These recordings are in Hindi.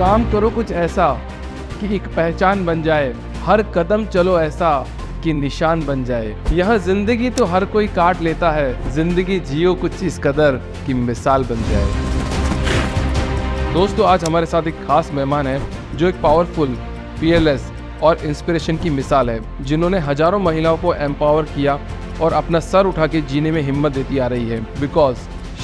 काम करो कुछ ऐसा कि एक पहचान बन जाए, हर कदम चलो ऐसा कि निशान बन जाए। यह जिंदगी तो हर कोई काट लेता है, जिंदगी जियो कुछ इस कदर कि मिसाल बन जाए। दोस्तों, आज हमारे साथ एक खास मेहमान है जो एक पावरफुल, फीयरलेस और इंस्पिरेशन की मिसाल है, जिन्होंने हजारों महिलाओं को एम्पावर किया और अपना सर उठा के जीने में हिम्मत देती आ रही है। Because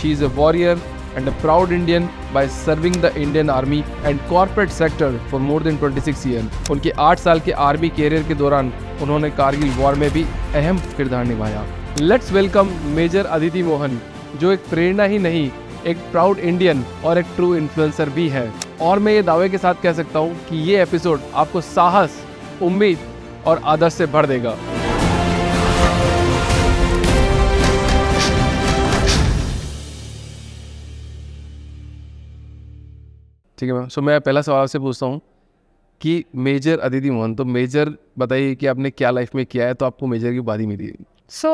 she is a warrior and a proud Indian by serving the Indian Army and corporate sector for more than 26 years। उनके 8 साल के आर्मी कैरियर के दौरान उन्होंने कारगिल वॉर में भी अहम किरदार निभाया। Let's welcome Major Aditi Mohan, जो एक प्रेरणा ही नहीं, एक प्राउड इंडियन और एक ट्रू इन्फ्लुएंसर भी है। और मैं ये दावे के साथ कह सकता हूँ कि ये एपिसोड आपको साहस, उम्मीद और आदर्श से भर देगा। ठीक है मैम। सो मैं पहला सवाल आपसे पूछता हूँ कि मेजर अदिति मोहन, तो मेजर बताइए कि आपने क्या लाइफ में किया है तो आपको मेजर की उपाधि मिली। सो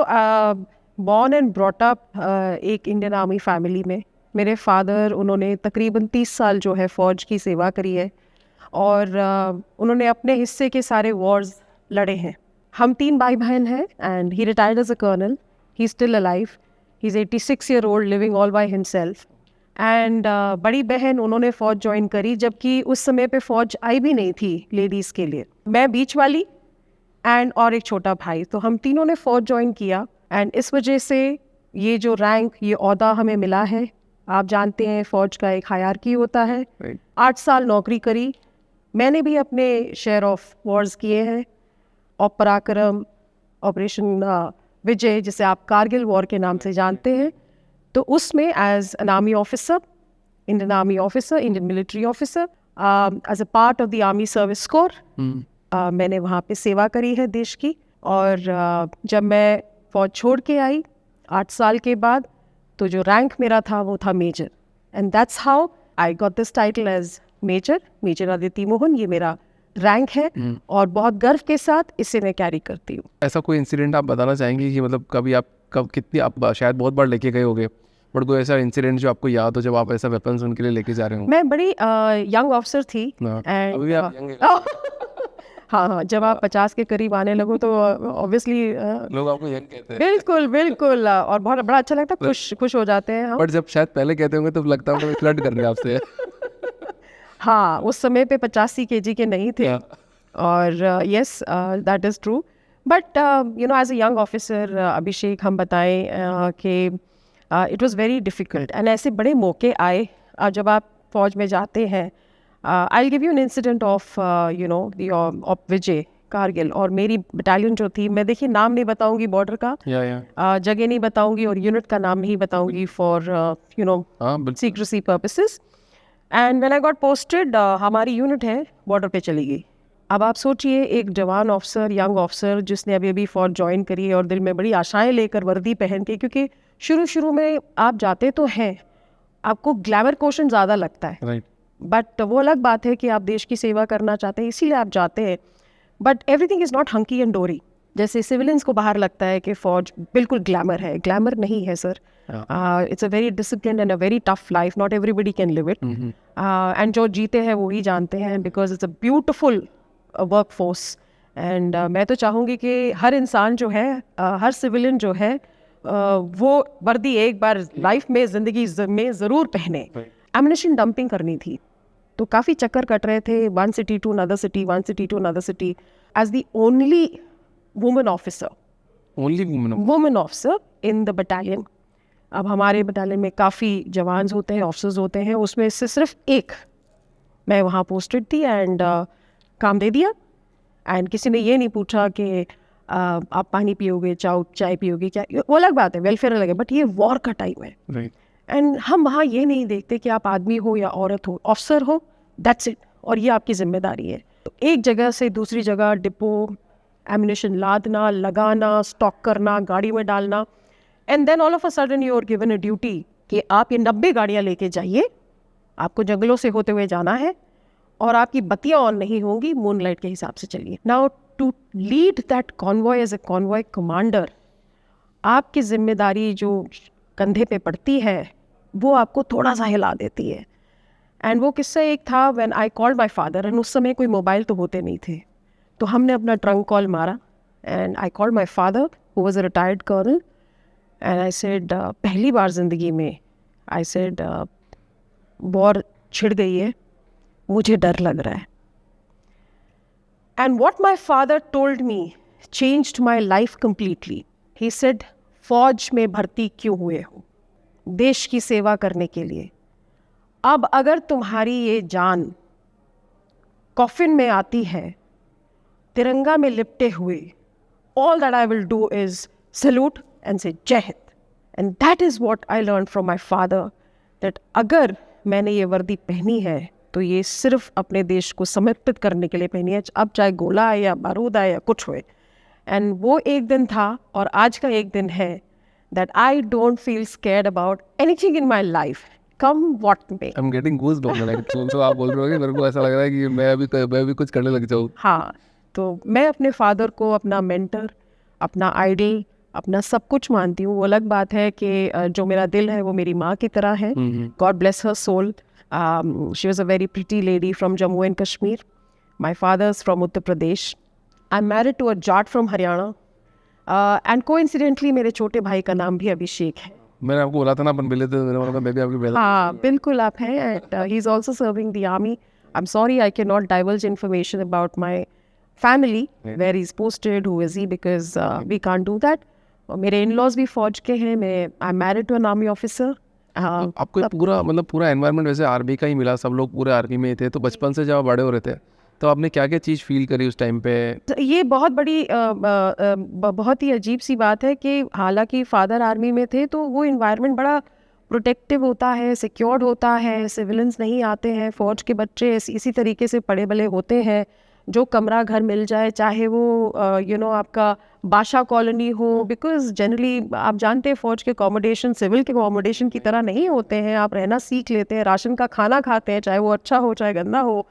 बॉर्न एंड ब्रॉट अप एक इंडियन आर्मी फैमिली में। मेरे फादर, उन्होंने तकरीबन 30 साल जो है फ़ौज की सेवा करी है और उन्होंने अपने हिस्से के सारे वॉर्स लड़े हैं। हम 3 भाई बहन हैं and he retired as a colonel. He still alive. He is 86 year old, living all by himself. And बड़ी बहन, उन्होंने फ़ौज ज्वाइन करी जबकि उस समय पे फ़ौज आई भी नहीं थी लेडीज़ के लिए। मैं बीच वाली एंड और एक छोटा भाई, तो हम तीनों ने फ़ौज ज्वाइन किया। एंड इस वजह से ये जो रैंक, ये ओहदा हमें मिला है। आप जानते हैं फ़ौज का एक हायरार्की होता है। 8 साल नौकरी करी। मैंने भी अपने शेयर ऑफ वॉर्स किए हैं। पराक्रम, ऑपरेशन विजय, जिसे आप कारगिल वॉर के नाम से जानते हैं, तो उसमें as an army officer, Indian army officer, Indian military officer, as a part of the army service corps, मैंने वहाँ पे सेवा करी है देश की। और जब मैं फौज छोड़ के आई 8 साल के बाद, तो जो रैंक मेरा था वो था major. And that's how I got this title as major Aditi Mohan. ये मेरा रैंक है और बहुत गर्व के साथ इसे मैं कैरी करती हूँ। ऐसा कोई इंसिडेंट आप बताना चाहेंगे कि मतलब कभी आप कितनी, आप शायद बहुत बार लेके गए होंगे, बट कोई ऐसा इंसिडेंट जो आपको याद हो जब आप ऐसा वेपन्स उनके लिए लेके जा रहे हो? मैं बड़ी यंग ऑफिसर थी। अभी भी आप young हैं। हाँ, जब आप 50 के करीब आने लगो तो ऑब्वियसली लोग आपको यंग कहते हैं। बिल्कुल और बहुत बड़ा अच्छा लगता है, खुश हो जाते हैं हम। बट जब शायद पहले कहते होंगे तो लगता है फ्लर्ट कर रहे हैं आपसे। हाँ, उस समय पे 85 केजी के नहीं थे। और yes, that is true. But you know, as a young officer, Abhishek, हम बताएं कि it was very difficult. And ऐसे बड़े मौके आए जब आप फ़ौज में जाते हैं। I will give you an incident of you know of Vijay Kargil. और मेरी बटालियन जो थी, मैं देखिए नाम नहीं बताऊंगी बॉर्डर का, जगह नहीं बताऊंगी और यूनिट का नाम नहीं बताऊंगी for you know secrecy purposes. And when I got posted, हमारी यूनिट है बॉर्डर पे चली गई। अब आप सोचिए, एक जवान ऑफिसर, यंग ऑफिसर, जिसने अभी फौज ज्वाइन करी है और दिल में बड़ी आशाएं लेकर वर्दी पहन के, क्योंकि शुरू में आप जाते तो हैं, आपको ग्लैमर क्वेश्चन ज़्यादा लगता है, बट वो अलग बात है कि आप देश की सेवा करना चाहते हैं, इसीलिए आप जाते हैं। But everything is not hunky and डोरी। जैसे सिविलियंस को बाहर लगता है कि फ़ौज बिल्कुल ग्लैमर है, ग्लैमर नहीं है sir. It's a very discipline and a very tough life, not everybody can live it. And जो जीते हैं वो ही जानते हैं, because it's a beautiful work force. And मैं तो चाहूँगी कि हर इंसान जो है, हर सिविलियन जो है, वो वर्दी एक बार लाइफ में, ज़िंदगी में ज़रूर पहने। एमिनेशन डंपिंग करनी थी, तो काफ़ी चक्कर कट रहे थे, one city to another city, as the only women officer in the battalion. अब हमारे बटालियन में काफ़ी जवान होते हैं, ऑफिसर्स होते हैं, उसमें से सिर्फ एक मैं वहाँ पोस्टेड थी। एंड काम दे दिया। एंड किसी ने ये नहीं पूछा कि आप पानी पियोगे, चाय पियोगे क्या, वो अलग बात है, वेलफेयर अलग है, बट ये वॉर का टाइम है। एंड हम वहाँ ये नहीं देखते कि आप आदमी हो या औरत हो, ऑफिसर हो, दैट्स इट, और ये आपकी जिम्मेदारी है। तो एक जगह से दूसरी जगह डिपो, एमिनेशन लादना, लगाना, स्टॉक करना, गाड़ी में डालना, and then all of a sudden you are given a duty कि आप ये 90 गाड़ियाँ लेके जाइए, आपको जंगलों से होते हुए जाना है और आपकी बत्तियाँ ऑन नहीं होंगी, मूनलाइट के हिसाब से चलिए। Now to lead that convoy as a convoy commander, आपकी जिम्मेदारी जो कंधे पे पड़ती है वो आपको थोड़ा सा हिला देती है। एंड वो किस्सा एक था when I called my father, and उस समय कोई मोबाइल तो होते नहीं थे, तो हमने अपना ट्रंक कॉल मारा and I called my father who was a retired colonel and I said पहली बार ज़िंदगी में आई सेड वॉर छिड़ गई है, मुझे डर लग रहा है. And what my father told me changed my life completely. He said फौज में भर्ती क्यों हुए हो? देश की सेवा करने के लिए. अब अगर तुम्हारी ये जान कॉफिन में आती है तिरंगा में लिपटे हुए, all that I will do is salute and say जय Hind. And that is what I learned from my father, that अगर मैंने ये वर्दी पहनी है तो ये सिर्फ अपने देश को समर्पित करने के लिए पहनी है, अब चाहे गोला आए या बारूद आए या कुछ होए. एंड वो एक दिन था और आज का एक दिन है that I don't feel scared about anything in my life, come what may. I'm getting goosebumps like तो आप बोल रहे हो कि मेरे को ऐसा लग रहा है कि मैं भी कुछ करने लग जाऊँ. हाँ, तो मैं अपने फादर को अपना मेंटर, अपना आइडल, अपना सब कुछ मानती हूँ. वो अलग बात है कि जो मेरा दिल है वो मेरी माँ की तरह है. God bless her soul. She was a very pretty lady from Jammu and Kashmir. My father is from Uttar Pradesh. I am married to a Jat from Haryana and coincidentally मेरे छोटे भाई का नाम भी अभिषेक है. मैंने आपको बोला था ना अपन मिले थे, मैंने बोला था मैं भी आपकी बेटा. हाँ बिल्कुल आप हैं. And he is also serving the army. I am sorry I can not diverge information about my family, where he's posted, who is he, because we can't do that. मेरे in-laws भी फौज के हैं. मैं I'm married to an army officer. आपको पूरा एनवायरनमेंट वैसे आर्मी का ही मिला, सब लोग पूरे आर्मी में थे, तो बचपन से जब आप बड़े हो रहे थे तो आपने क्या क्या चीज़ फील करी उस टाइम पे? ये बहुत बड़ी बहुत ही अजीब सी बात है कि हालांकि फादर आर्मी में थे तो वो इन्वायरमेंट बड़ा प्रोटेक्टिव होता है, सिक्योर्ड होता है, सिविलियंस नहीं आते हैं. फौज के बच्चे इसी तरीके से पड़े बले होते हैं. जो कमरा घर मिल जाए, चाहे वो आपका बादशाह कॉलोनी हो, बिकॉज जनरली आप जानते हैं फौज के अकोमोडेशन सिविल के अकोमोडेशन की तरह नहीं होते हैं. आप रहना सीख लेते हैं, राशन का खाना खाते हैं, चाहे वो अच्छा हो चाहे गंदा हो.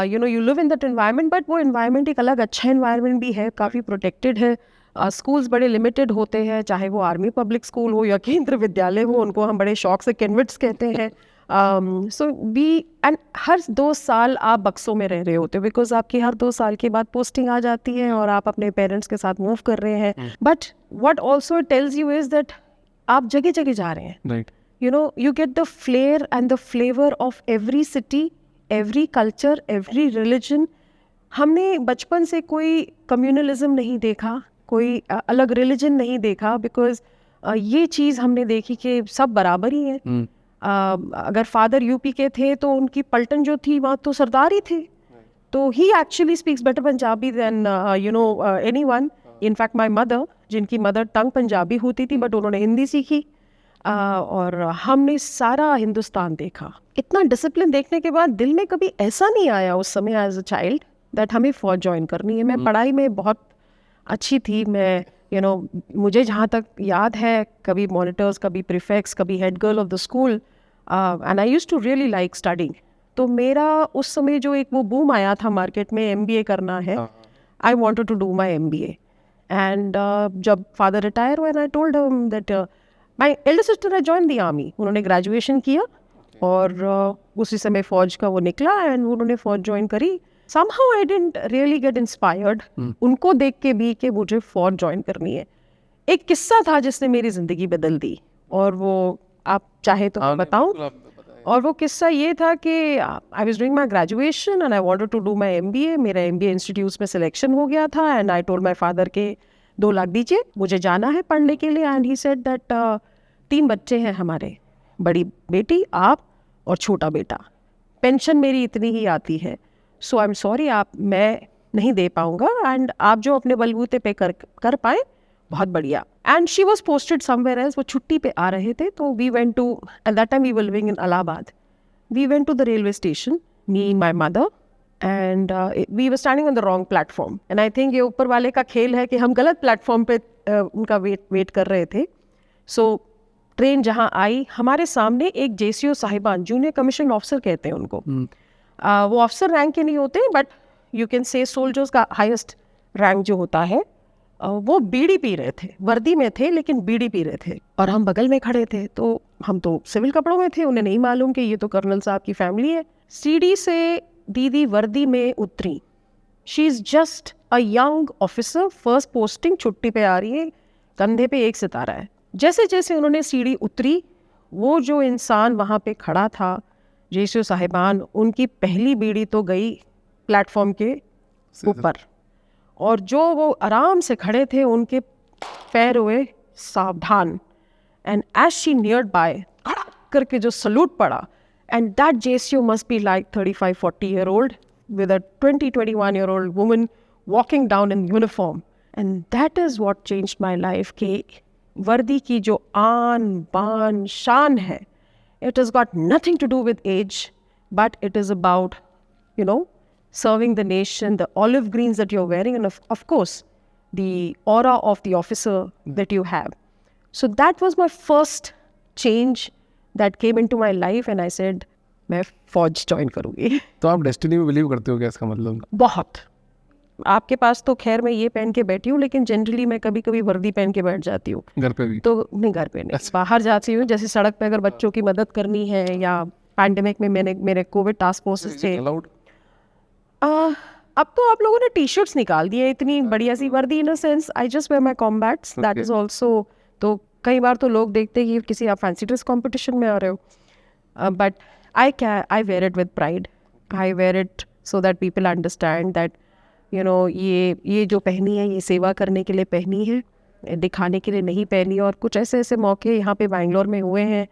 You live in that environment. But वो एनवायरनमेंट एक अलग अच्छा एनवायरनमेंट भी है, काफ़ी प्रोटेक्टेड है. स्कूल्स बड़े लिमिटेड होते हैं, चाहे वो आर्मी पब्लिक स्कूल हो या केंद्र विद्यालय हो, उनको हम बड़े शौक से केनविट्स कहते हैं. सो वी एंड हर 2 साल आप बक्सों में रह रहे होते हो, बिकॉज आपकी हर 2 साल के बाद पोस्टिंग आ जाती है और आप अपने पेरेंट्स के साथ मूव कर रहे हैं. But what also tells you is that आप जगह जगह जा रहे हैं. Right. You get the flair and the flavour of every city, every culture, every religion. हमने बचपन से कोई कम्युनलिज्म नहीं देखा, कोई अलग रिलीजन नहीं देखा, बिकॉज ये चीज़ हमने देखी कि सब बराबर ही है. अगर फादर यूपी के थे तो उनकी पलटन जो थी वहाँ तो सरदार ही थे. तो he actually speaks better Punjabi than anyone. In fact my mother, जिनकी मदर टंग पंजाबी होती थी बट उन्होंने हिंदी सीखी. और हमने सारा हिंदुस्तान देखा. इतना डिसिप्लिन देखने के बाद दिल में कभी ऐसा नहीं आया उस समय एज अ चाइल्ड दैट हमें फौज ज्वाइन करनी है. मैं पढ़ाई में बहुत अच्छी थी. मैं मुझे जहाँ तक याद है, कभी मॉनिटर्स, कभी प्रीफेक्ट्स, कभी head girl of the school, and I used to really like studying. तो मेरा उस समय जो एक वो बूम आया था मार्केट में, MBA करना है. I wanted to do my MBA. And जब फादर रिटायर हुए, I told him that my elder sister had join the army. उन्होंने ग्रेजुएशन किया और उसी समय फौज का वो निकला एंड उन्होंने फौज ज्वाइन करी. Somehow I didn't really get inspired उनको देख के भी कि मुझे फौज ज्वाइन करनी है. एक किस्सा था जिसने मेरी ज़िंदगी बदल दी और वो आप चाहे तो मैं बताऊं. और वो किस्सा ये था कि I was doing my graduation and I wanted to do my MBA. मेरा MBA इंस्टीट्यूट में सिलेक्शन हो गया था and I told my father के 2 लाख दीजिए, मुझे जाना है पढ़ने के लिए. एंड ही सेड दैट 3 बच्चे हैं हमारे, बड़ी बेटी, आप और छोटा बेटा. पेंशन मेरी इतनी ही आती है, सो आई एम सॉरी मैं नहीं दे पाऊंगा. एंड आप जो अपने बलबूते पे कर पाए बहुत बढ़िया. And she was posted somewhere else. वो छुट्टी पे आ रहे थे तो we went to, at that time we were living in Allahabad. We went to the railway station, me, my mother, and we were standing on the wrong platform. And I think ये ऊपर वाले का खेल है कि हम गलत प्लेटफॉर्म पे उनका वेट कर रहे थे. सो ट्रेन जहाँ आई, हमारे सामने एक JCO साहिबान, जूनियर कमीशन ऑफिसर कहते हैं उनको. वो ऑफिसर रैंक के नहीं होते but you can say soldiers का हाईएस्ट रैंक जो होता है, वो बीड़ी पी रहे थे, वर्दी में थे लेकिन बीड़ी पी रहे थे, और हम बगल में खड़े थे। तो हम तो सिविल कपड़ों में थे, उन्हें नहीं मालूम कि ये तो कर्नल साहब की फैमिली है। सीढ़ी से दीदी वर्दी में उतरी। She is just a young officer, first posting, छुट्टी पे आ रही है, कंधे पे एक सितारा है। जैसे जैसे उन्होंने सीढ़ी उतरी, वो जो इंसान वहाँ पे खड़ा था, जेसीओ साहिबान, उनकी पहली बीड़ी तो गई प्लेटफॉर्म के ऊपर, और जो वो आराम से खड़े थे उनके पैर हुए सावधान। And as she neared by, खड़ा करके जो सल्यूट पड़ा, and that JCO must be like 35-40 year old with a 20-21 year old woman walking down in uniform. And that is what changed my life, कि वर्दी की जो आन बान शान है, it has got nothing to do with age, but it is about, you know, serving the nation, the olive greens that you're wearing, and of course, the aura of the officer that you have. So that was my first change that came into my life, and I said, मैं फौज ज्वाइन करूँगी। तो आप डेस्टिनी में बिलीव करते हो क्या, इसका मतलब? बहुत। आपके पास तो खैर मैं ये पहन के बैठी हूँ, लेकिन जनरली मैं कभी कभी वर्दी पहन के बैठ जाती हूँ। घर पे भी? तो नहीं, घर पे नहीं, बाहर जाती हूँ, जैसे सड़क पे अगर बच्चों की मदद करनी है, या पैंडेमिक में मेरे कोविड टास्क फोर्सेस थे। अब तो आप लोगों ने टी शर्ट्स निकाल दिए, इतनी बढ़िया सी वर्दी, in a sense I just wear my combats, that is also. तो कई बार तो लोग देखते हैं कि किसी आप फैंसी ड्रेस कॉम्पिटिशन में आ रहे हो, but I wear it with pride. I wear it so that people understand that, you know, ये जो पहनी है, ये सेवा करने के लिए पहनी है, दिखाने के लिए नहीं पहनी। और कुछ ऐसे ऐसे मौके यहाँ पे बैंगलोर में हुए हैं,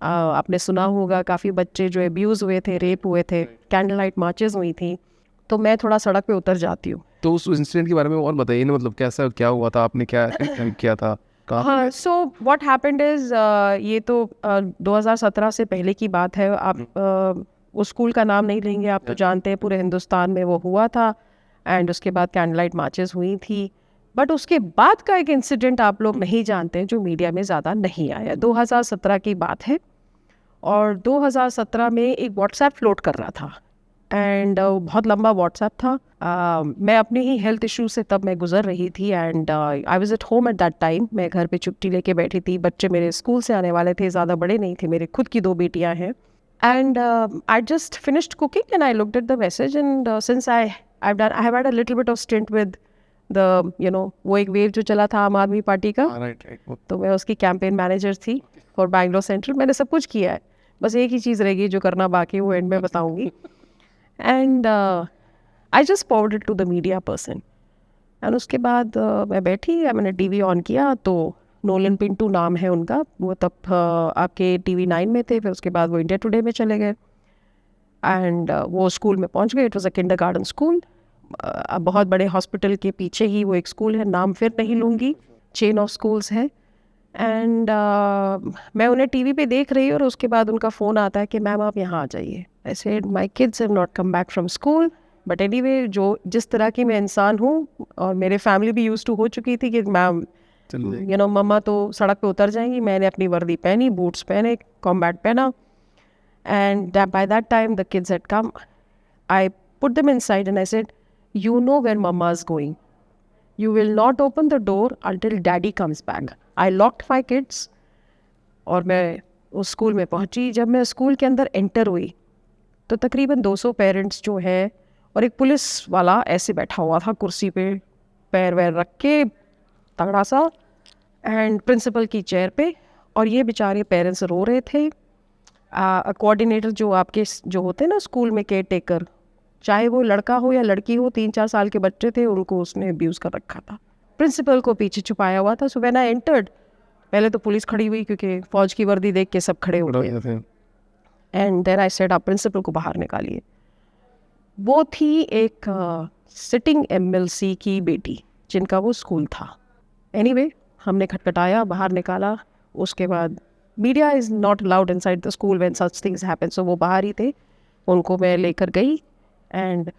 आपने सुना होगा, काफ़ी बच्चे जो अब्यूज़ हुए थे, रेप हुए थे, कैंडल लाइट मार्चेस हुई थी, तो मैं थोड़ा सड़क पे उतर जाती हूँ। तो उस इंसिडेंट के बारे में और बताइए ना, मतलब कैसा क्या हुआ था, आपने क्या किया था? हाँ, सो व्हाट हैपेंड इज़, ये तो 2017 से पहले की बात है। आप उस स्कूल का नाम नहीं लेंगे, आप तो जानते हैं पूरे हिंदुस्तान में वो हुआ था, एंड उसके बाद कैंडल लाइट मार्चेस हुई थी। बट उसके बाद का एक इंसिडेंट आप लोग नहीं जानते, जो मीडिया में ज़्यादा नहीं आया। 2017 की बात है, और 2017 में एक व्हाट्सएप फ्लोट कर रहा था, एंड बहुत लंबा व्हाट्सएप था। मैं अपने ही हेल्थ इशू से तब मैं गुजर रही थी, and I was at home at that time. मैं घर पे छुट्टी लेके बैठी थी, बच्चे मेरे स्कूल से आने वाले थे, ज़्यादा बड़े नहीं थे, मेरे खुद की 2 बेटियां हैं। And I just finished cooking and I looked at the message, and since I have had a little bit of stint with the, you know, वो एक वेव जो चला था आम आदमी पार्टी का, तो मैं उसकी कैंपेन मैनेजर थी फॉर बैंगलोर सेंट्रल। मैंने सब कुछ किया है, बस एक ही चीज़ रहेगी जो करना बाकी, वो एंड में बताऊँगी। And I just forwarded to the media person, and उसके बाद मैं बैठी, मैंने टीवी ऑन किया, तो नोलन पिंटू नाम है उनका, वो तब आपके टीवी 9 में थे, फिर उसके बाद वो इंडिया टुडे में चले गए, एंड वो स्कूल में पहुंच गए। It was a kindergarten school, बहुत बड़े हॉस्पिटल के पीछे ही वो एक स्कूल है, नाम फिर नहीं लूँगी, चेन ऑफ स्कूल्स है। एंड मैं उन्हें टीवी पे देख रही हूँ, और उसके बाद उनका फ़ोन आता है कि मैम आप यहाँ आ जाइए। I said my kids have not come back from school, but anyway, जो जिस तरह की मैं इंसान हूँ, और मेरे फैमिली भी यूज्ड टू हो चुकी थी कि मैम, यू नो, मम्मा तो सड़क पे उतर जाएंगी। मैंने अपनी वर्दी पहनी, बूट्स पहने, कॉम्बैट पहना, and by that time the kids had come. I put them inside and I said, you know where mamma is going, you will not open the door until daddy comes back. I locked my kids, और मैं उस स्कूल में पहुंची। जब मैं स्कूल के अंदर एंटर हुई, तो तकरीबन 200 पेरेंट्स जो है, और एक पुलिस वाला ऐसे बैठा हुआ था कुर्सी पे, पैर वैर रख के तगड़ा सा, एंड प्रिंसिपल की चेयर पे, और ये बेचारे पेरेंट्स रो रहे थे। कोऑर्डिनेटर जो आपके जो होते हैं ना स्कूल में, केयर टेकर, चाहे वो लड़का हो या लड़की हो, 3-4 साल के बच्चे थे, उनको उसने अब्यूज़ कर रखा था। प्रिंसिपल को पीछे छुपाया हुआ था। सो व्हेन आई एंटर्ड, पहले तो पुलिस खड़ी हुई, क्योंकि फौज की वर्दी देख के सब खड़े हो गए, एंड देन आई सेड, आप प्रिंसिपल को बाहर निकालिए। वो थी एक सिटिंग एमएलसी की बेटी, जिनका वो स्कूल था। एनीवे, हमने खटखटाया, बाहर निकाला। उसके बाद media is not allowed inside the school when such things happen, so वो बाहर ही थे। उनको मैं लेकर गई, एंड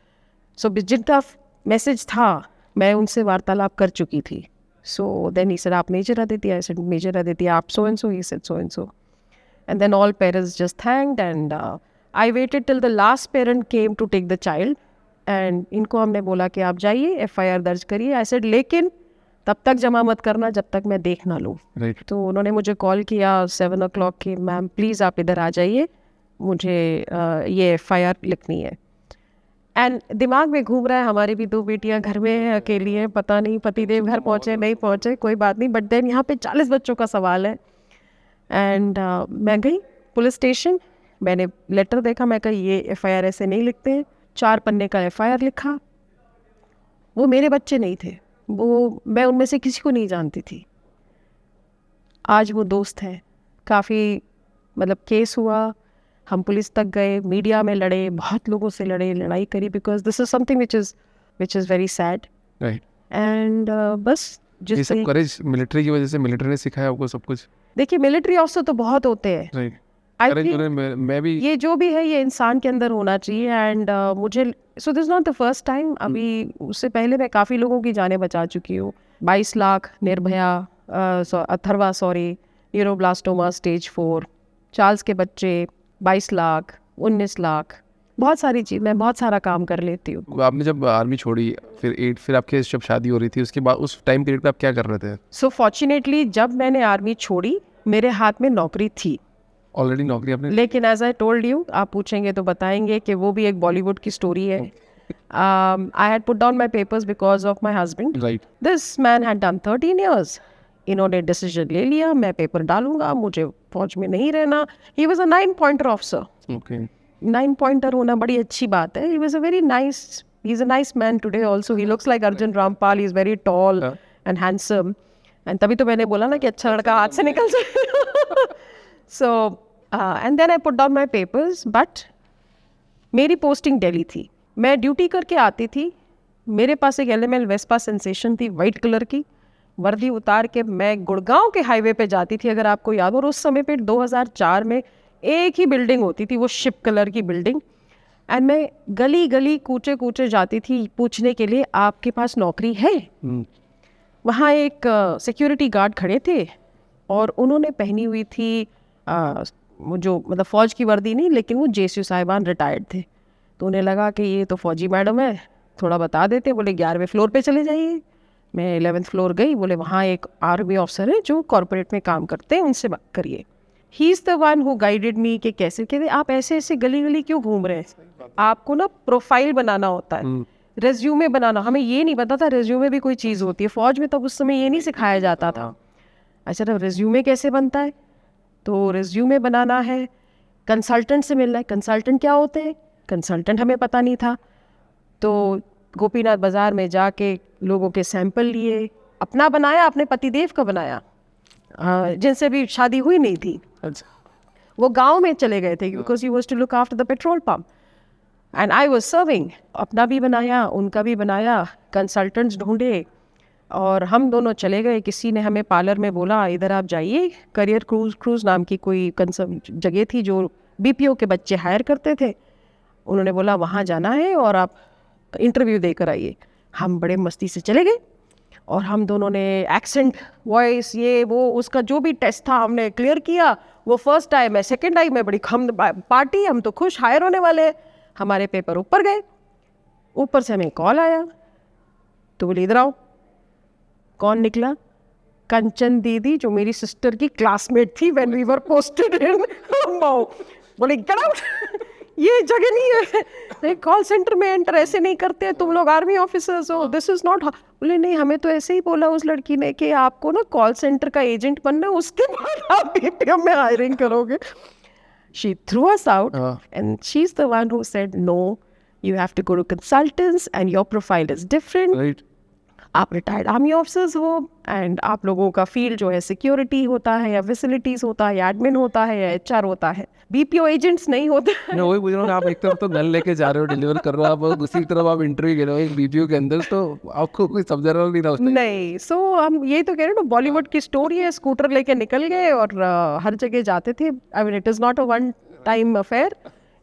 सो जिनका मैसेज था, मैं उनसे वार्तालाप कर चुकी थी। सो देन ही सेड, आप Major Aditi? I said, Major Aditi, आप so and so? He said, so and so. And then all parents just thanked, and I waited till the last parent came to take the child, and इनको हमने बोला कि आप जाइए, FIR दर्ज करिए। आई सेड, लेकिन तब तक जमा मत करना जब तक मैं देख ना लूँ। राइट। तो उन्होंने मुझे कॉल किया 7 o'clock कि मैम प्लीज़ आप इधर आ जाइए, मुझे ये FIR लिखनी है। एंड दिमाग में घूम रहा है हमारी भी 2 बेटियां घर में हैं, अकेली हैं, पता नहीं पतिदेव घर पहुँचे नहीं पहुँचे, कोई बात नहीं, बट देन यहाँ पे 40 बच्चों का सवाल है। एंड मैं गई पुलिस स्टेशन, मैंने लेटर देखा, मैं कहा ये FIR ऐसे नहीं लिखते हैं। 4 पन्ने का FIR लिखा। वो मेरे बच्चे नहीं थे, वो मैं उनमें से किसी को नहीं जानती थी। आज वो दोस्त हैं। काफ़ी मतलब केस हुआ, हम पुलिस तक गए, मीडिया में लड़े, बहुत लोगों से लड़े, लड़ाई करी, because this is something which is very sad. Right. And बस ये सब करेज मिलिट्री की वजह से, मिलिट्री ने सिखाया आपको सब कुछ। देखिए मिलिट्री ऑफिसर तो बहुत होते हैं। राइट। I करेज think मैं भी ये जो भी है ये इंसान के अंदर होना चाहिए। एंड मुझे so this not the first time, अभी उससे पहले मैं काफ़ी लोगों की जानें बचा चुकी हूँ। 22 lakh Nirbhaya, Atharva sorry, neuroblastoma stage 4, Charles के बच्चे 22 लाख, 19 लाख, बहुत सारी चीज़, मैं बहुत सारा काम कर लेती हूँ। आपने जब आर्मी छोड़ी, फिर आपके जब शादी हो रही थी, उसके बाद उस टाइम पीरियड पे आप क्या कर रहे थे? सो फॉर्चुनेटली जब मैंने आर्मी छोड़ी मेरे हाथ में नौकरी थी ऑलरेडी नौकरी आपने? लेकिन एज आई टोल्ड यू, आप पूछेंगे तो बताएंगे कि वो भी एक बॉलीवुड की स्टोरी है। I had put down my papers because of my husband. Right. This man had done 13 years। इन्होंने डिसीजन ले लिया मैं पेपर डालूंगा, मुझे फौज में नहीं रहना। He was a 9 pointer officer. Okay. 9 pointer होना बड़ी अच्छी बात है। He was a very nice, he is a nice man today also. He looks like Arjun Rampal, he is very tall and handsome. And तभी तो मैंने बोला ना कि अच्छा लड़का हाथ से निकल जाए। So and then I put down my papers, but मेरी पोस्टिंग दिल्ली थी। मैं ड्यूटी करके आती थी, मेरे पास एक LML वेस्पा सेंसेशन थी वाइट कलर की, वर्दी उतार के मैं गुड़गांव के हाईवे पे जाती थी, अगर आपको याद हो। और उस समय पे 2004 में एक ही बिल्डिंग होती थी, वो शिप कलर की बिल्डिंग। एंड मैं गली गली कूचे कूचे जाती थी पूछने के लिए आपके पास नौकरी है। वहाँ एक सिक्योरिटी गार्ड खड़े थे और उन्होंने पहनी हुई थी वो जो मतलब फ़ौज की वर्दी नहीं, लेकिन वो JSU साहिबान रिटायर्ड थे। तो उन्हें लगा कि ये तो फ़ौजी मैडम है, थोड़ा बता देते। बोले 11वें फ्लोर पे चले जाइए। मैं 11th फ्लोर गई, बोले वहाँ एक आर्मी ऑफिसर है जो कॉर्पोरेट में काम करते हैं, उनसे बात करिए। He is the one who guided मी कि कैसे कहते आप ऐसे ऐसे गली गली क्यों घूम रहे हैं। आपको ना प्रोफाइल बनाना होता है, रेज्यूमे बनाना। हमें ये नहीं पता था रेज्यूमे भी कोई चीज़ होती है। फ़ौज में तब उस समय ये नहीं सिखाया जाता था। अच्छा तब रेज्यूमे कैसे बनता है? तो रेज्यूमे बनाना है, कंसल्टेंट से मिलना है। कंसल्टेंट क्या होते हैं? कंसल्टेंट हमें पता नहीं था। तो गोपीनाथ बाज़ार में जाके लोगों के सैंपल लिए, अपना बनाया, अपने पतिदेव का बनाया, जिनसे भी शादी हुई नहीं थी। अच्छा। वो गांव में चले गए थे because he was to look after the petrol pump and I was serving. अपना भी बनाया, उनका भी बनाया, कंसल्टेंट्स ढूंढे और हम दोनों चले गए। किसी ने हमें पार्लर में बोला इधर आप जाइए, करियर क्रूज नाम की कोई जगह थी जो BPO के बच्चे हायर करते थे। उन्होंने बोला वहाँ जाना है और आप इंटरव्यू देकर आइए। हम बड़े मस्ती से चले गए और हम दोनों ने एक्सेंट, वॉइस, ये वो उसका जो भी टेस्ट था हमने क्लियर किया। वो फर्स्ट टाइम है, सेकेंड टाइम में बड़ी खम पार्टी, हम तो खुश हायर होने वाले हैं। हमारे पेपर ऊपर गए, ऊपर से हमें कॉल आया, तो बोले इधर आओ। कौन निकला? कंचन दीदी जो मेरी सिस्टर की क्लासमेट थी when we were posted in Mau. बोले गेट आउट, ये जगह नहीं है, कॉल सेंटर में एंटर ऐसे नहीं करते, तुम लोग आर्मी ऑफिसर्स हो, दिस इज नॉट। बोले नहीं, हमें तो ऐसे ही बोला उस लड़की ने कि आपको ना कॉल सेंटर का एजेंट बनना है, उसके बाद आप BPM में हायरिंग करोगे। She threw us out and she is the one who said no, you have to go to consultants and your profile is different. Right. आप रिटायर्ड आर्मी ऑफिसर्स हो एंड आप लोगों का फील्ड जो है सिक्योरिटी होता है या फैसिलिटीज़ होता है या एडमिन होता है या HR होता है, BPO एजेंट्स नहीं होते। मैं वही पूछ रहा हूँ, आप एक तरफ तो गन लेके जा रहे हो, डिलीवर कर रहे हो, आप दूसरी तरफ आप इंटरव्यू ले रहे हो एक BPO के अंदर, तो आपको कोई समझ रहा नहीं था उस टाइम? नहीं। सो हम ये तो कह रहे हैं ना, बॉलीवुड की स्टोरी है। स्कूटर लेके निकल गए और हर जगह जाते थे। I mean it is not a one time affair,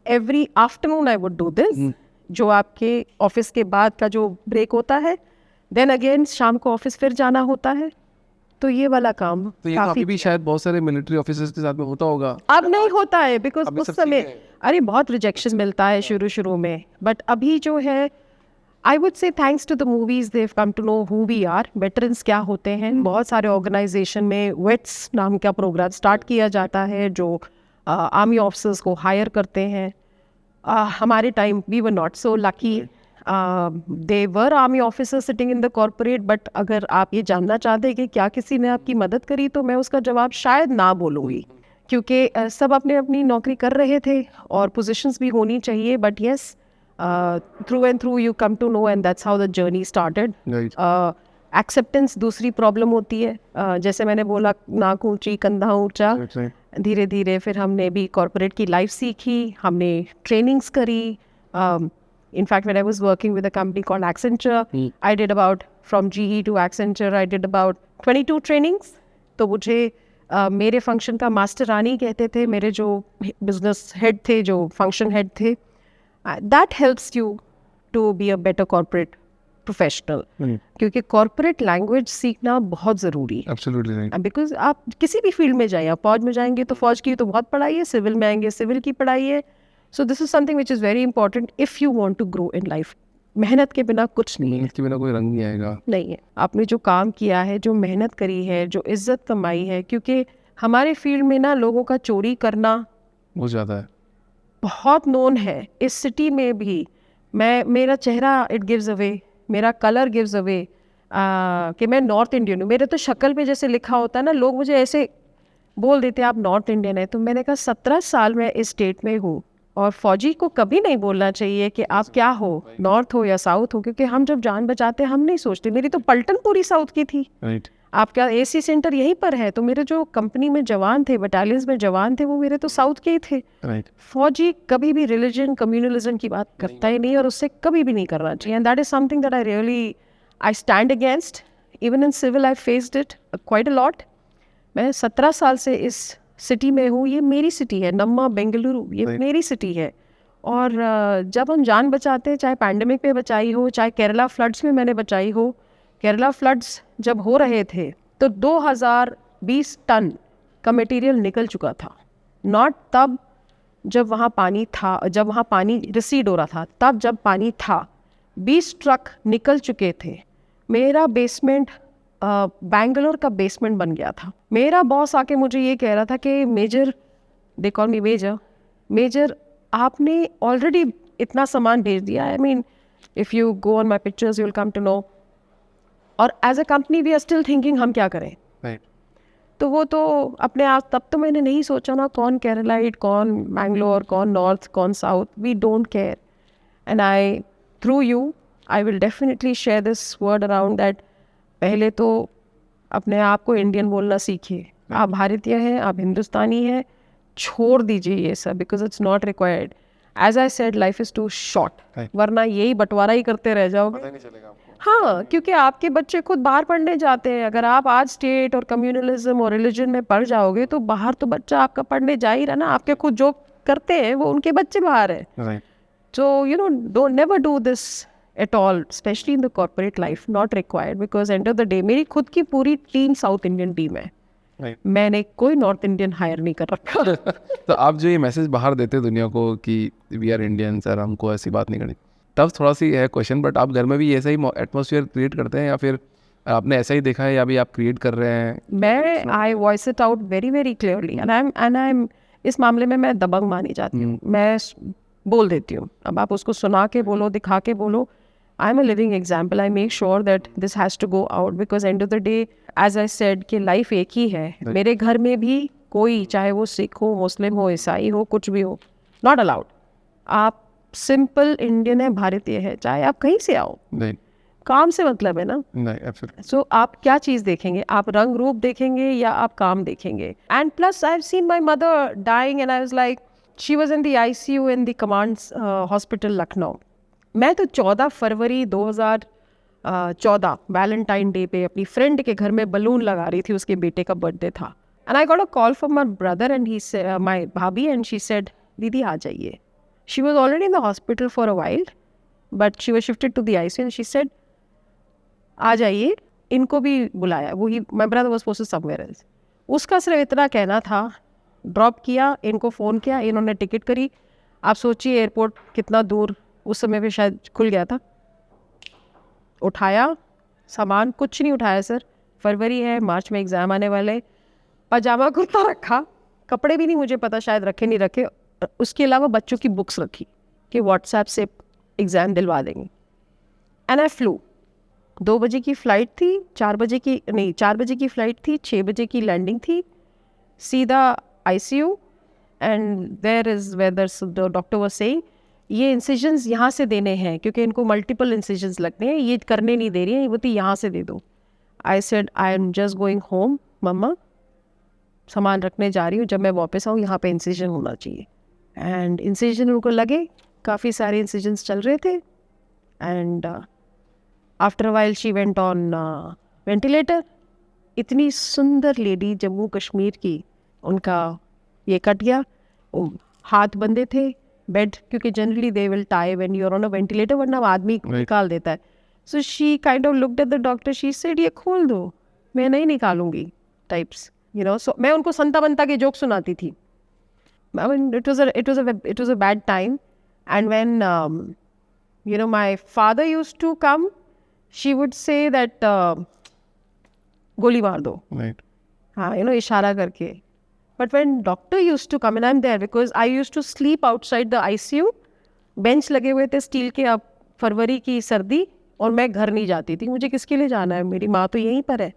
every afternoon I would do this. जो आपके ऑफिस के बाद का जो ब्रेक होता है, देन अगेन शाम को ऑफिस फिर जाना होता है। तो ये वाला काम तो ये तो अभी भी शायद बहुत सारे मिलिट्री ऑफिसर्स के साथ में होता होगा। अब नहीं होता है बिकॉज अभी उस सब समय सीखे हैं। अरे बहुत रिजेक्शन मिलता है शुरू शुरू में, बट अभी जो है I would say thanks to the movies they come to know who we are, veterans क्या होते हैं। बहुत सारे ऑर्गेनाइजेशन में वेट्स नाम का प्रोग्राम स्टार्ट किया जाता है जो आर्मी ऑफिसर्स को हायर करते हैं। हमारे time we were not so lucky, they were army officer sitting in the corporate, but अगर आप ये जानना चाहते हैं कि क्या किसी ने आपकी मदद करी, तो मैं उसका जवाब शायद ना बोलूँगी, क्योंकि सब अपने अपनी नौकरी कर रहे थे और पोजीशंस भी होनी चाहिए। But yes, through and through you come to know, and that's how the journey started. Acceptance दूसरी प्रॉब्लम होती है। जैसे मैंने बोला, नाक ऊंची कंधा ऊंचा, धीरे धीरे फिर हमने भी कॉर्पोरेट की लाइफ सीखी, हमने ट्रेनिंग्स करी। In fact, when I was working with a company called Accenture, I did about, from GE to Accenture, I did about 22 trainings. तो मुझे मेरे फंक्शन का मास्टर रानी कहते थे, मेरे जो बिजनेस हेड थे, जो फंक्शन हेड थे। That helps you to be a better corporate professional, क्योंकि कॉर्पोरेट लैंग्वेज सीखना बहुत ज़रूरी है। Absolutely right. बिकॉज आप किसी भी फील्ड में जाइए, आप फौज में जाएंगे तो फौज की तो बहुत पढ़ाई है, सिविल में आएंगे सिविल की पढ़ाई है। So this is something which is very important if you want to grow in life. मेहनत के बिना कुछ नहीं है, मेहनत के बिना कोई रंग नहीं आएगा। नहीं है। आपने जो काम किया है, जो मेहनत करी है, जो इज्जत कमाई है, क्योंकि हमारे फील्ड में ना लोगों का चोरी करना बहुत ज़्यादा है। बहुत नोन है। इस सिटी में भी मेरा चेहरा इट गिव्स अवे, मेरा कलर गिव्स अवे कि मैं नॉर्थ इंडियन हूँ। मेरे तो शक्ल पे जैसे लिखा होता है ना, लोग मुझे ऐसे बोल देते हैं आप नॉर्थ इंडियन है। तो मैंने कहा 17 साल मैं इस स्टेट में हूँ, और फौजी को कभी नहीं बोलना चाहिए कि आप क्या हो, नॉर्थ हो या साउथ हो, क्योंकि हम जब जान बचाते हैं हम नहीं सोचते। मेरी तो पलटन पूरी साउथ की थी। राइट। आपका एसी सेंटर यहीं पर है, तो मेरे जो कंपनी में जवान थे, बटालियंस में जवान थे, वो मेरे तो साउथ के ही थे। राइट। फौजी कभी भी रिलीजन कम्युनलिज्म की बात करता ही नहीं, और उससे कभी भी नहीं करना चाहिए। And that is something that I stand against. Even in civil I faced it quite a lot. मैं 17 साल से इस सिटी में हूँ, ये मेरी सिटी है, नम्मा बेंगलुरु, ये मेरी सिटी है। और जब हम जान बचाते हैं, चाहे पैंडेमिक पे बचाई हो, चाहे केरला फ्लड्स में मैंने बचाई हो। केरला फ्लड्स जब हो रहे थे तो 2020 टन का मटेरियल निकल चुका था। नॉट तब जब वहाँ पानी था, जब वहाँ पानी रिसीड हो रहा था, तब जब पानी था 20 ट्रक निकल चुके थे। मेरा बेसमेंट बैंगलोर का बेसमेंट बन गया था। मेरा बॉस आके मुझे ये कह रहा था कि Major, they call me Major, आपने ऑलरेडी इतना सामान भेज दिया। I mean if you go on my pictures you will come to know. और as a company we are still thinking हम क्या करें। राइट। तो वो तो अपने आप, तब तो मैंने नहीं सोचा ना कौन केरलाइट, कौन मैंगलोर, कौन नॉर्थ, कौन south, we don't care. And I through you I will definitely share this word around that पहले तो अपने आप को इंडियन बोलना सीखिए। आप भारतीय हैं, आप हिंदुस्तानी हैं, छोड़ दीजिए ये सब, because it's not required. As I said, life is too short, वरना यही बंटवारा ही करते रह जाओगे। नहीं चलेगा आपको। हाँ, क्योंकि आपके बच्चे खुद बाहर पढ़ने जाते हैं। अगर आप आज स्टेट और कम्युनलिज्म और रिलीजन में पढ़ जाओगे तो बाहर तो बच्चा आपका पढ़ने जा ही रहा ना। आपके खुद जो करते हैं वो उनके बच्चे बाहर है। Right. So, you know, don't never do this at all, especially in the corporate life, not required, because end of the day मेरी खुद की पूरी टीम साउथ इंडियन टीम है। राइट। मैंने कोई नॉर्थ इंडियन हायर नहीं कर रखा। तो आप जो ये मैसेज बाहर देते हैं दुनिया को कि वी आर इंडियन सर, हमको ऐसी बात नहीं करनी, तब थोड़ा सी है क्वेश्चन, बट आप घर में भी ऐसा ही एटमोसफियर क्रिएट करते हैं या फिर आपने ऐसा ही देखा है या भी आप क्रिएट कर रहे हैं? मैं I voice it out very very clearly, and I am इस मामले में मैं दबंग मानी जाती हूँ। मैं बोल देती हूँ। अब आप उसको सुना के बोलो, दिखा के बोलो, I am a living example. I make sure that this has to go out, because end of the day as I said कि लाइफ एक ही है। मेरे घर में भी कोई, चाहे वो सिख हो, मुस्लिम हो, ईसाई हो, कुछ भी हो, नॉट अलाउड। आप सिंपल इंडियन है, भारतीय है, चाहे आप कहीं से आओ, नहीं। काम से मतलब है ना। नहीं, एब्सोल्युटली। सो आप क्या चीज़ देखेंगे? आप रंग रूप देखेंगे या आप काम देखेंगे? And plus I have seen my mother dying and I was like, she was in the ICU in the command hospital Lucknow. मैं तो 14 फरवरी 2014 वैलेंटाइन डे पे अपनी फ्रेंड के घर में बलून लगा रही थी, उसके बेटे का बर्थडे था। And I got a call from my brother and he से my bhabhi, and she said didi आ जाइए। She was already in the hospital for a while, but she was shifted to the ICU and she said आ जाइए, इनको भी बुलाया। वो ही my brother was posted somewhere else. उसका सिर्फ इतना कहना था, ड्रॉप किया, इनको फ़ोन किया, इन्होंने टिकट करी। आप सोचिए एयरपोर्ट कितना दूर, उस समय पे शायद खुल गया था, उठाया सामान, कुछ नहीं उठाया सर, फरवरी है, मार्च में एग्ज़ाम आने वाले, पजामा कुर्ता रखा, कपड़े भी नहीं मुझे पता शायद रखे नहीं रखे, उसके अलावा बच्चों की बुक्स रखी कि व्हाट्सएप से एग्ज़ाम दिलवा देंगे। एंड आई फ्लू, 2 बजे की फ़्लाइट थी, 4 बजे की फ़्लाइट थी, 6 बजे की लैंडिंग थी, सीधा ICU। And there is whether the doctor was saying ये इंसिजन्स यहाँ से देने हैं क्योंकि इनको मल्टीपल इंसिजन्स लगते हैं, ये करने नहीं दे रही है, ये बोलती यहाँ से दे दो। I said I am just going home mamma, सामान रखने जा रही हूँ, जब मैं वापस आऊँ यहाँ पे इंसिजन होना चाहिए। एंड इंसिजन उनको लगे, काफ़ी सारे इंसिजन्स चल रहे थे। And after a while she went on ventilator. इतनी सुंदर लेडी जम्मू कश्मीर की, उनका ये कट गया, हाथ बंधे थे, बेड, क्योंकि generally they will tie when you are on a ventilator, वरना आदमी निकाल देता है। So she kind of looked at the doctor, she said ये खोल दो, मैं नहीं निकालूंगी टाइप्स, यू नो। सो मैं उनको संता बनता के जोक सुनाती थी। I mean, it was a bad time, and when you know, my father used to come, she would say that गोली मार दो, राइट। हाँ, you know, इशारा करके। But when doctor used to come, and I'm there because I used to sleep outside the ICU, bench लगे हुए थे स्टील के, अब फरवरी की सर्दी, और मैं घर नहीं जाती थी, मुझे किसके लिए जाना है, मेरी माँ तो यहीं पर है,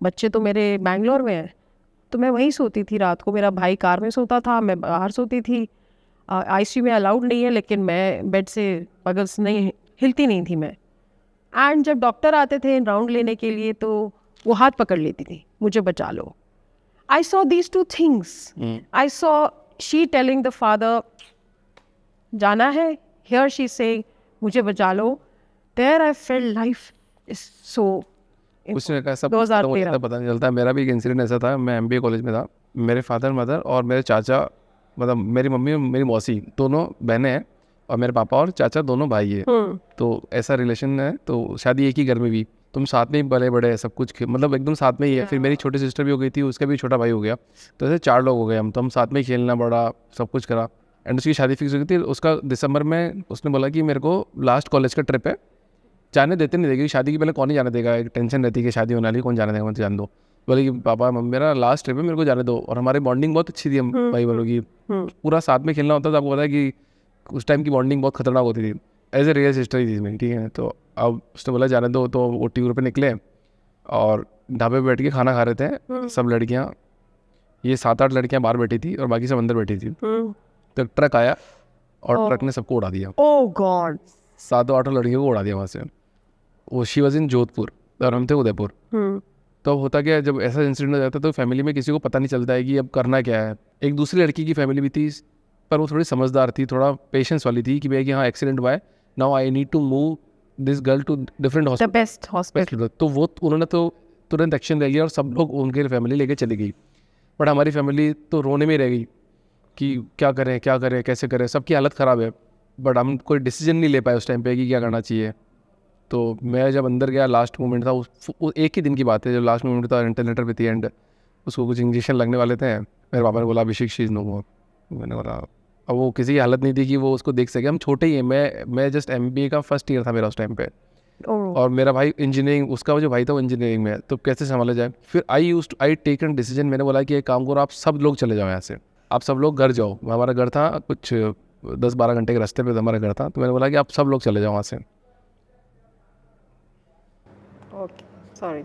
बच्चे तो मेरे बैंगलोर में हैं, तो मैं वहीं सोती थी रात को। मेरा भाई कार में सोता था, मैं बाहर सोती थी। ICU में अलाउड नहीं है, लेकिन मैं बेड से बगल से नहीं हिलती नहीं थी मैं। एंड जब डॉक्टर आते थे राउंड लेने के लिए, तो वो हाथ पकड़ लेती थी, मुझे बचा लो। I saw these two things. I saw she telling the father, जाना है, here she saying, मुझे बचा लो। There I felt life is so कुछ नहीं, सब 2013 पता नहीं चलता। मेरा भी एक इंसिडेंट ऐसा था, मैं MBA कॉलेज में था, मेरे फादर मदर और मेरे चाचा, मतलब मेरी मम्मी और मेरी मौसी दोनों बहनें हैं, और मेरे पापा और चाचा दोनों भाई है। तो ऐसा रिलेशन है, तो शादी एक ही घर में भी, तुम साथ में ही पले बड़े, सब कुछ मतलब एकदम साथ में ही है। फिर मेरी छोटी सिस्टर भी हो गई थी, उसका भी छोटा भाई हो गया, तो ऐसे 4 लोग हो गए हम, तो हम साथ में ही खेलना बड़ा, सब कुछ करा। एंड उसकी शादी फिक्स हो गई थी। उसका दिसंबर में उसने बोला कि मेरे को लास्ट कॉलेज का ट्रिप है, जाने देते नहीं देगी, शादी की पहले कौन ही जाने देगा, एक टेंशन रहती है कि शादी होने वाली, कौन जाने देगा, मुझे जान दो। बोले कि पापा मम्मी मेरा लास्ट ट्रिप है, मेरे को जाने दो। और हमारी बॉन्डिंग बहुत अच्छी थी, हम भाई बहनों की, पूरा साथ में खेलना होता था। आपको पता है कि उस टाइम की बॉन्डिंग बहुत खतरनाक होती थी, एज ए रियल सिस्टर ही थी मेरी, ठीक है। तो अब उसने बोला जाने दो, तो वो OT पे निकले और ढाबे पे बैठ के खाना खा रहे थे सब लड़कियाँ, ये 7-8 लड़कियाँ बाहर बैठी थी और बाकी सब अंदर बैठी थी। तो ट्रक आया और ट्रक ने सबको उड़ा दिया, Oh God. 7-8 लड़कियों को उड़ा दिया वहाँ से। वो शी वॉज इन जोधपुर और हम थे उदयपुर। तो अब होता क्या है, जब ऐसा इंसिडेंट हो जाता है तो फैमिली में किसी को पता नहीं चलता है कि अब करना क्या है। एक दूसरी लड़की की फैमिली भी थी, पर वो थोड़ी समझदार थी, थोड़ा पेशेंस वाली थी कि भाई कि हाँ एक्सीडेंट हुआ है, now I need to move this girl to different The best hospital. तो वो उन्होंने तो तुरंत एक्शन ले लिया और सब लोग उनके फैमिली लेके चली गई। बट हमारी फैमिली तो रोने में रह गई कि क्या करें कैसे करें, सबकी हालत ख़राब है। बट हम कोई डिसीजन नहीं ले पाए उस टाइम पे कि क्या करना चाहिए। तो मैं जब अंदर गया, लास्ट मोमेंट था, उस एक ही दिन की बात है, जब लास्ट मोमेंट था, वेंटिलेटर पे थी एंड उसको कुछ इंजेक्शन लगने वाले थे। मेरे पापा ने बोला अभिषेक शी इज़ नो मोर। मैंने बोला अब वो किसी की हालत नहीं थी कि वो उसको देख सके, हम छोटे ही हैं, मैं जस्ट MBA का फर्स्ट ईयर था मेरा उस टाइम पे, और मेरा भाई इंजीनियरिंग, उसका जो भाई था वो इंजीनियरिंग में है, तो कैसे संभाला जाए। फिर आई टेकन डिसीजन, मैंने बोला कि एक काम करो, आप सब लोग चले जाओ यहाँ से, आप सब लोग घर जाओ। हमारा घर था कुछ 10-12 घंटे के रास्ते पे हमारा घर था, तो मैंने बोला कि आप सब लोग चले जाओ वहाँ से। Okay. Sorry.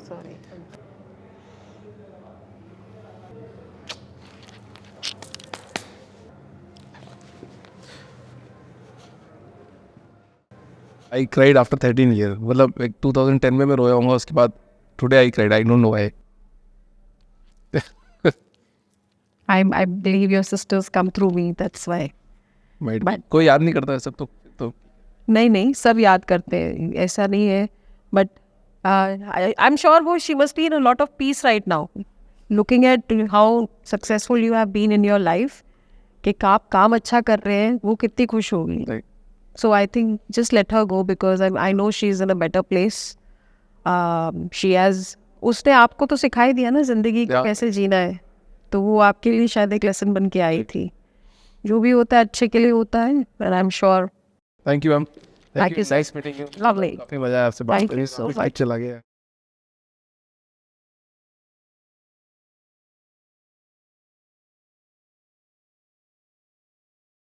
I cried after 13 year, मतलब 2010 में मैं रोया हूँगा, उसके बाद today I cried, I don't know why. I believe your sisters come through me, that's why. But- कोई याद नहीं करता है सब तो नहीं सब याद करते हैं, ऐसा नहीं है। बट आई एम श्योर वो she must be in a lot of peace right now, looking at how successful you have been in your life, कि आप काम अच्छा कर रहे हैं, वो कितनी खुश होगी। Right. So I think just let her go because I know she's in a better place. She has, उसने आपको तो सिखाई दिया ना जिंदगी को कैसे जीना है, तो वो आपके लिए शायद एक लेसन बन के आई थी। जो भी होता है अच्छे के लिए होता है, and I'm sure. Thank you ma'am, Thank you. Nice meeting you, Lovely. काफी मजा आया आपसे बात Thank you करके, so काफी much. चला गया।